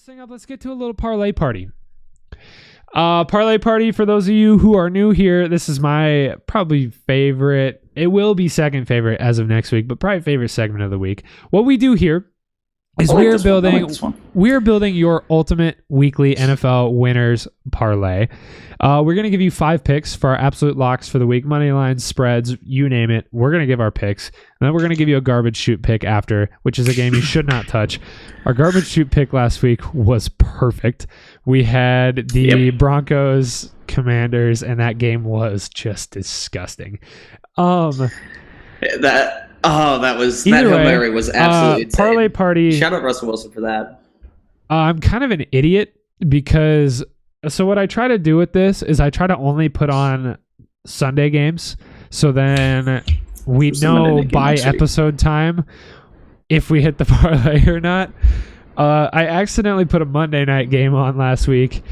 thing up, let's get to a little parlay party. Parlay Party, for those of you who are new here, this is my probably favorite. It will be second favorite as of next week, but probably favorite segment of the week. What we do here is we're building your ultimate weekly NFL winners parlay. We're going to give you 5 picks for our absolute locks for the week. Money lines, spreads, you name it. We're going to give our picks. And then we're going to give you a garbage shoot pick after, which is a game you should not touch. Our garbage shoot pick last week was perfect. We had the Broncos Commanders, and that game was just disgusting. That Hail Mary was absolutely insane. Parlay Party. Shout out Russell Wilson for that. I'm kind of an idiot because what I try to do with this is I try to only put on Sunday games. So then we know by episode time if we hit the parlay or not. I accidentally put a Monday night game on last week,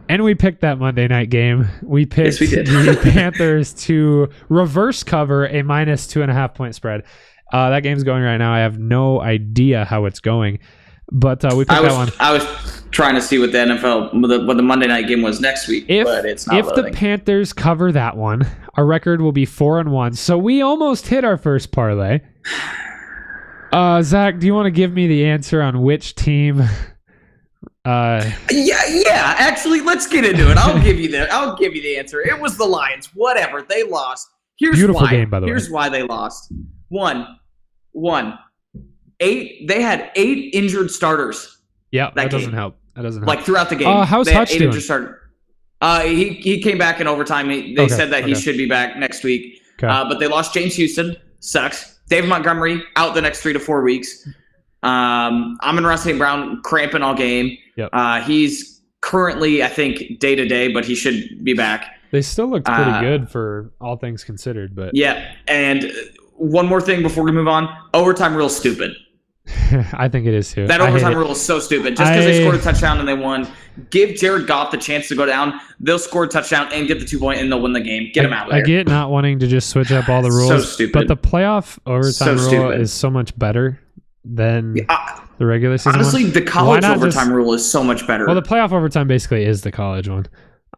and we picked that Monday night game. We picked the Panthers to reverse cover a minus 2.5 point spread. That game's going right now. I have no idea how it's going, but we picked that one. I was trying to see what the NFL, what the Monday night game was next week, but it's not loading. The Panthers cover that one, our record will be 4-1. So we almost hit our first parlay. Zach, do you want to give me the answer on which team? Yeah. Actually, let's get into it. I'll give you the answer. It was the Lions. Whatever. They lost. Here's Beautiful why. Game, by the way. Here's why they lost. They had 8 injured starters. Yeah, that doesn't help. Like throughout the game. How's Hutch doing? Injured starter. He came back in overtime. They said that he should be back next week. Okay. But they lost James Houston. Sucks. David Montgomery out the next 3 to 4 weeks. Amon-Ra St. Brown cramping all game. Yep. He's currently, I think, day to day, but he should be back. They still looked pretty good for all things considered, but yeah. And one more thing before we move on: overtime rule is stupid. I think it is too. That overtime rule is so stupid. Just because they scored a touchdown and they won, give Jared Goff the chance to go down. They'll score a touchdown and get the 2-point, and they'll win the game. Get him out of there. I get not wanting to just switch up all the rules, so stupid. But the playoff overtime rule is so much better than the regular season. Honestly, one. The college overtime rule is so much better. Well, the playoff overtime basically is the college one.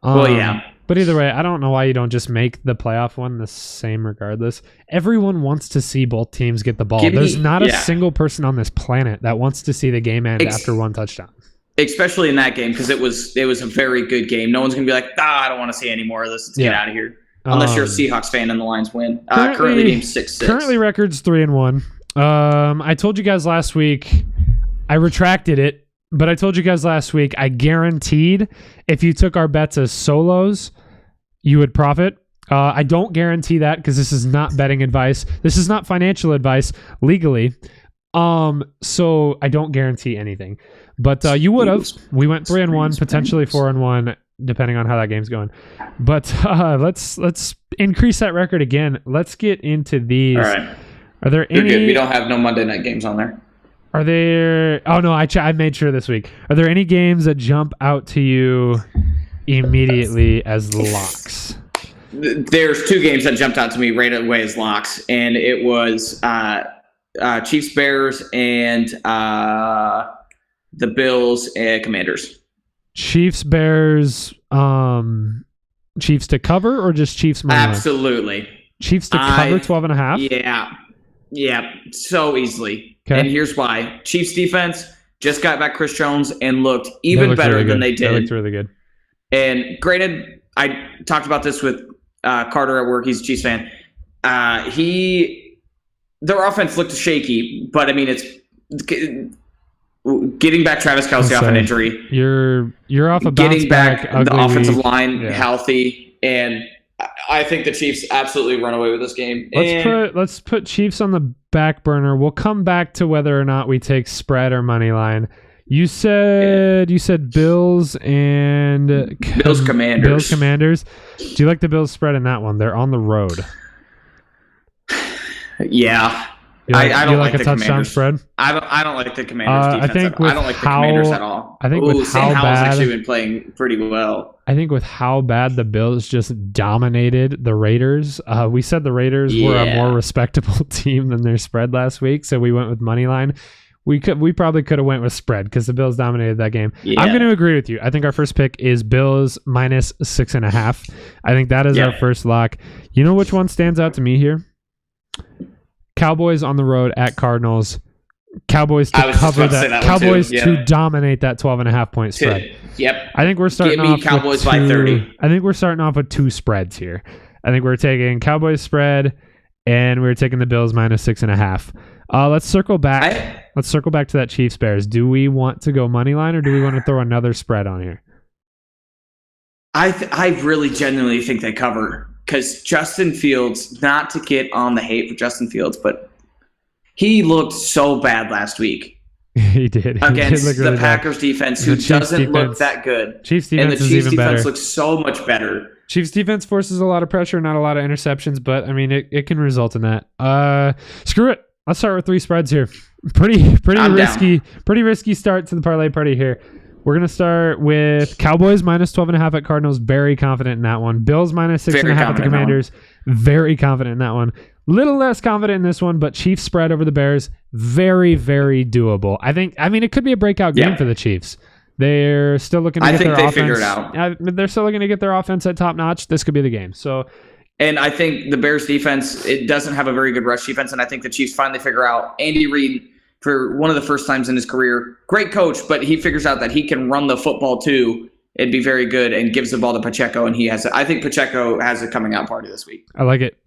Well, yeah. But either way, I don't know why you don't just make the playoff one the same regardless. Everyone wants to see both teams get the ball. There's not a single person on this planet that wants to see the game end after one touchdown. Especially in that game, because it was a very good game. No one's going to be like, I don't want to see any more of this. Let's get out of here. Unless you're a Seahawks fan and the Lions win. Currently game 6-6. Currently record's 3-1. I told you guys last week, I retracted it. But I told you guys last week, I guaranteed if you took our bets as solos, you would profit. I don't guarantee that because this is not betting advice. This is not financial advice legally. So I don't guarantee anything. But you would have. We went 3-1, potentially 4-1, depending on how that game's going. But let's increase that record again. Let's get into these. All right. Are there any? Good. We don't have no Monday night games on there. Are there... Oh, no, I made sure this week. Are there any games that jump out to you immediately as locks? There's 2 games that jumped out to me right away as locks, and it was Chiefs-Bears and the Bills and Commanders. Chiefs-Bears, Chiefs to cover or just Chiefs money line? Absolutely. Chiefs to cover 12.5? Yeah, so easily. Okay. And here's why. Chiefs defense just got back Chris Jones and looked even better than they did. They looked really good. And granted, I talked about this with Carter at work. He's a Chiefs fan. Their offense looked shaky, but I mean, it's getting back Travis Kelce off an injury. You're off a bounce getting back the offensive line Yeah. healthy, and I think the Chiefs absolutely run away with this game. Let's put Chiefs on the back burner. We'll come back to whether or not we take spread or money line. You said Bills and Commanders. Bills Commanders. Do you like the Bills spread in that one? They're on the road. Yeah. I don't like a touchdown spread. I don't like the Commanders defense. I don't like the Commanders at all. I think with Sam how Howell's bad, actually been playing pretty well. I think with how bad the Bills just dominated the Raiders. We said the Raiders were a more respectable team than their spread last week, so we went with money line. We probably could have went with spread because the Bills dominated that game. Yeah. I'm going to agree with you. I think our first pick is Bills minus 6.5. I think that is our first lock. You know which one stands out to me here? Cowboys on the road at Cardinals. Cowboys to cover that. Cowboys to dominate that 12.5 point spread. Yep. I think we're starting off Cowboys by 30. I think we're starting off with 2 spreads here. I think we're taking Cowboys spread and we're taking the Bills minus 6.5. Let's circle back. Let's circle back to that Chiefs Bears. Do we want to go money line or do we want to throw another spread on here? I really genuinely think they cover because Justin Fields, not to get on the hate for Justin Fields, but he looked so bad last week. He did. Against the Packers defense, who doesn't look that good. Chiefs defense and the Chiefs defense better. looks so much better. Chiefs defense forces a lot of pressure, not a lot of interceptions, but I mean it can result in that. Screw it. Let's start with 3 spreads here. Pretty risky start to the parlay party here. We're gonna start with Cowboys minus 12.5 at Cardinals. Very confident in that one. Bills minus 6.5 at the Commanders. Very confident in that one. Little less confident in this one, but Chiefs spread over the Bears. Very, very doable. I mean, it could be a breakout game for the Chiefs. They're still looking to get their offense. Figure it out. They're still looking to get their offense at top notch. This could be the game. So. And I think the Bears defense, it doesn't have a very good rush defense. And I think the Chiefs finally figure out Andy Reid, for one of the first times in his career, great coach, but he figures out that he can run the football too. It'd be very good and gives the ball to Pacheco. And I think Pacheco has a coming out party this week. I like it.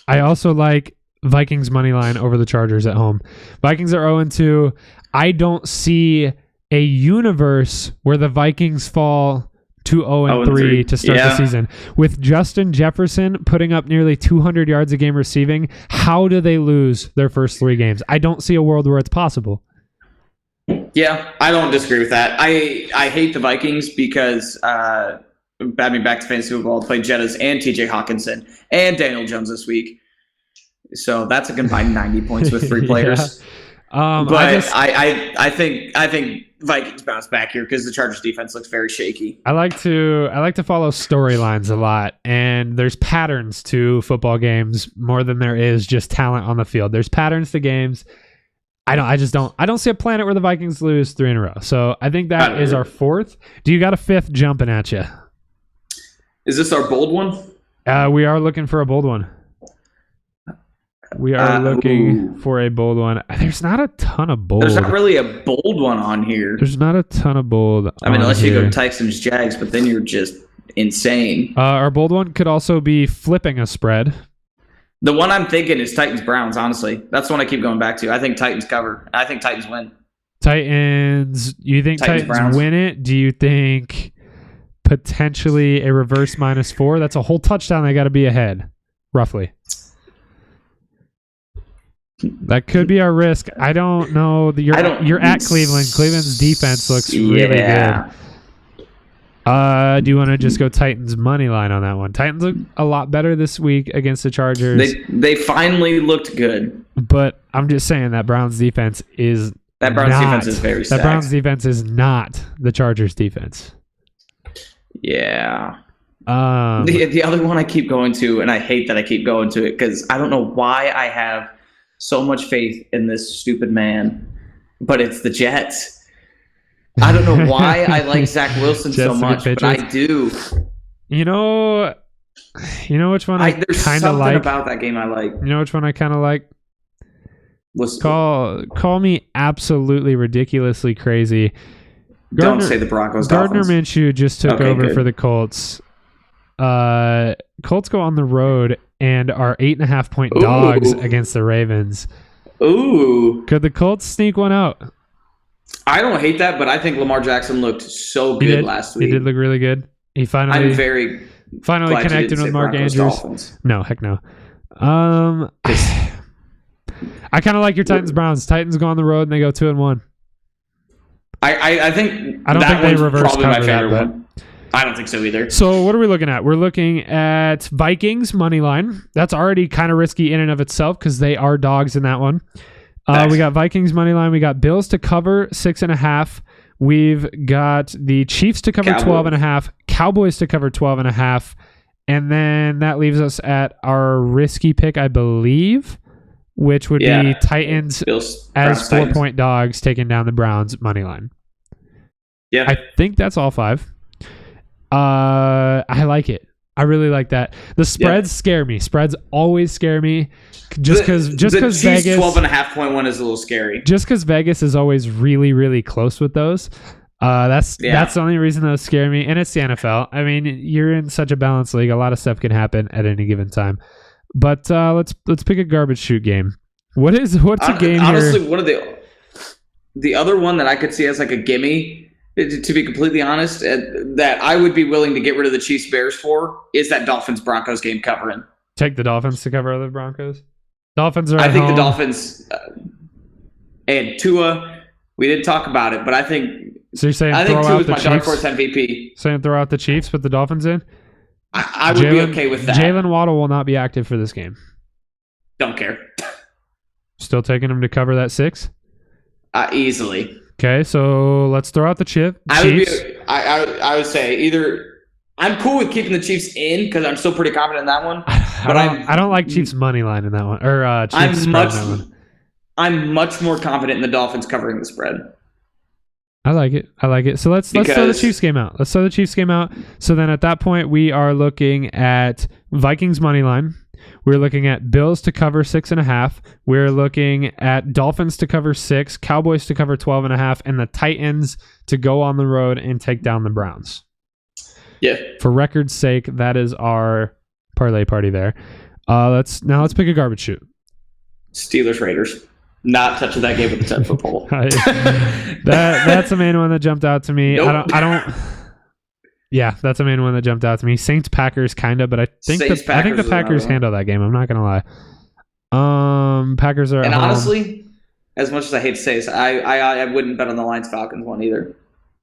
I also like Vikings money line over the Chargers at home. Vikings are 0-2. I don't see a universe where the Vikings fall to 0-3 to start the season. With Justin Jefferson putting up nearly 200 yards a game receiving, how do they lose their first 3 games? I don't see a world where it's possible. Yeah, I don't disagree with that. I hate the Vikings because, back to fantasy football, played Jettas and TJ Hawkinson and Daniel Jones this week. So that's a combined 90 points with 3 players. But I think Vikings bounce back here because the Chargers defense looks very shaky. I like to follow storylines a lot, and there's patterns to football games more than there is just talent on the field. There's patterns to games. I don't see a planet where the Vikings lose 3 in a row. So I think that is our 4th. Do you got a 5th jumping at you? Is this our bold one? We are looking for a bold one. We are looking for a bold one. There's not a ton of bold. There's not really a bold one on here. There's not a ton of bold. I mean, unless you go Texans Jags, but then you're just insane. Our bold one could also be flipping a spread. The one I'm thinking is Titans Browns, honestly. That's the one I keep going back to. I think Titans cover. I think Titans win. You think Titans win it? Do you think potentially a reverse -4? That's a whole touchdown. They got to be ahead, roughly. That could be our risk. I don't know. You're at Cleveland. Cleveland's defense looks really good. Do you want to just go Titans money line on that one? Titans look a lot better this week against the Chargers. They finally looked good. But I'm just saying that Browns defense is defense is very stacked. That Browns defense is not the Chargers defense. Yeah. The other one I keep going to, and I hate that I keep going to it because I don't know why I have so much faith in this stupid man, but it's the Jets. I don't know why I like Zach Wilson so much, but I do. You know which one I kind of like? There's something about that game I like. You know which one I kind of like? Call me absolutely ridiculously crazy. Don't say the Broncos. Gardner Minshew just took over for the Colts. Colts go on the road and are 8.5 point dogs against the Ravens. Ooh. Could the Colts sneak one out? I don't hate that, but I think Lamar Jackson looked so good last week. He did look really good. He finally connected with Mark Andrews. Dolphins. No, heck no. I kind of like your Titans Browns. Titans go on the road and they go 2-1. I think I don't think they reverse probably cover my favorite that, one. I don't think so either. So what are we looking at? We're looking at Vikings money line. That's already kind of risky in and of itself because they are dogs in that one. We got Vikings money line. We got Bills to cover 6.5. We've got the Chiefs to cover 12.5. Cowboys to cover 12.5. And then that leaves us at our risky pick, I believe. which would be Titans Bills, as Browns, 4-point dogs taking down the Browns money line. Yeah. I think that's all 5. I like it. I really like that. The spreads scare me. Spreads always scare me. Just because Vegas 12.5 one is a little scary. Just because Vegas is always really, really close with those. That's the only reason those scare me. And it's the NFL. I mean, you're in such a balanced league. A lot of stuff can happen at any given time. But let's pick a garbage shoot game. What's a game honestly, here? One of the other one that I could see as like a gimme, to be completely honest, that I would be willing to get rid of the Chiefs Bears for is that Dolphins Broncos game covering. Take the Dolphins to cover the Broncos. Dolphins are. I think home. The Dolphins and Tua. We didn't talk about it, but I think. So you're saying I think throw Tua out is the my Chiefs? dark horse MVP. Saying throw out the Chiefs, put the Dolphins in. I would be okay with that. Jalen Waddle will not be active for this game. Don't care. Still taking him to cover that 6? Easily. Okay, so let's throw out the Chiefs. I would say either I'm cool with keeping the Chiefs in because I'm still pretty confident in that one. But I don't like Chiefs money line in that one or Chiefs spread in that one. I'm much more confident in the Dolphins covering the spread. I like it. So let's throw the Chiefs game out. So then at that point we are looking at Vikings money line. We're looking at Bills to cover 6.5. We're looking at Dolphins to cover 6, Cowboys to cover 12.5, and the Titans to go on the road and take down the Browns. Yeah. For record's sake, that is our parlay party there. Let's pick a garbage shoot. Steelers Raiders. Not touching that game with the 10-foot pole. That's the main one that jumped out to me. Nope. I don't. Yeah, that's the main one that jumped out to me. Saints Packers kind of, but I think the Packers handle that game. I'm not gonna lie. Packers are. And honestly, as much as I hate to say this, I wouldn't bet on the Lions Falcons one either.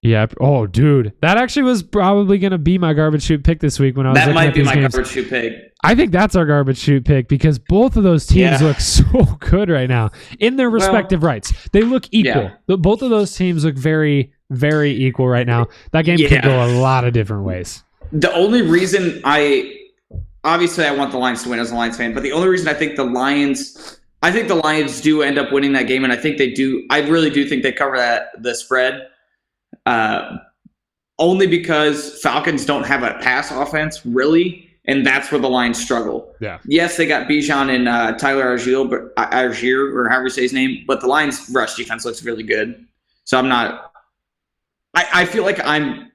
Yeah. Oh, dude, that actually was probably gonna be my garbage shoot pick this week when I was. That might be my games. garbage shoot pick. I think that's our garbage shoot pick because both of those teams look so good right now in their respective rights. They look equal. Yeah. Both of those teams look very, very equal right now. That game could go a lot of different ways. The only reason obviously I want the Lions to win as a Lions fan, but the only reason I think the Lions do end up winning that game, and I think they do. I really do think they cover the spread. Only because Falcons don't have a pass offense really. And that's where the Lions struggle. Yeah. Yes, they got Bijan and Tyler Algier, or however you say his name, but the Lions' rush defense looks really good. So I'm not. I feel like I'm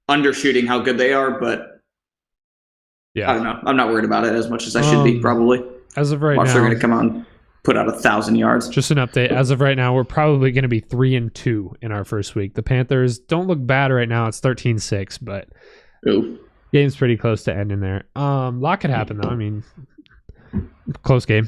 undershooting how good they are, but I don't know. I'm not worried about it as much as I should be, probably. As of right now, they're going to come out and put out 1,000 yards. Just an update. As of right now, we're probably going to be 3-2 in our first week. The Panthers don't look bad right now. It's 13-6, but. Ooh. Game's pretty close to ending there. Lot could happen though. I mean, close game.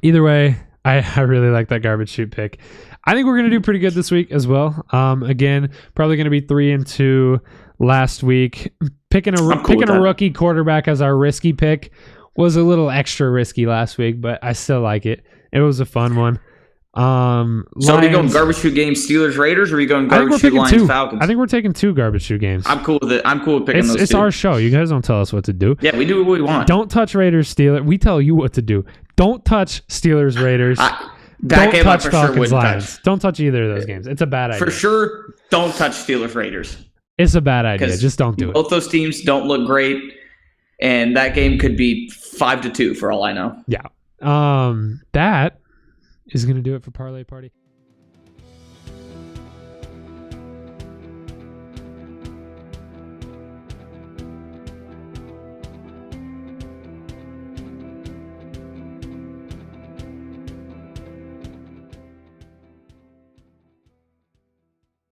Either way, I really like that garbage shoot pick. I think we're gonna do pretty good this week as well. Again, probably gonna be 3-2 last week. Picking a rookie quarterback as our risky pick was a little extra risky last week, but I still like it. It was a fun one. So are you going garbage shoot game Steelers Raiders, or are you going garbage shoot Lions Falcons? I think we're taking 2 garbage shoot games. I'm cool with it. I'm cool with picking those. It's our show. You guys don't tell us what to do. Yeah, we do what we want. Don't touch Raiders Steelers. We tell you what to do. Don't touch Steelers Raiders. Don't touch Falcons Lions. Don't touch either of those games. It's a bad idea. For sure, don't touch Steelers Raiders. It's a bad idea. Just don't do it. Both those teams don't look great, and that game could be 5-2 for all I know. Yeah. That is going to do it for Parlay Party.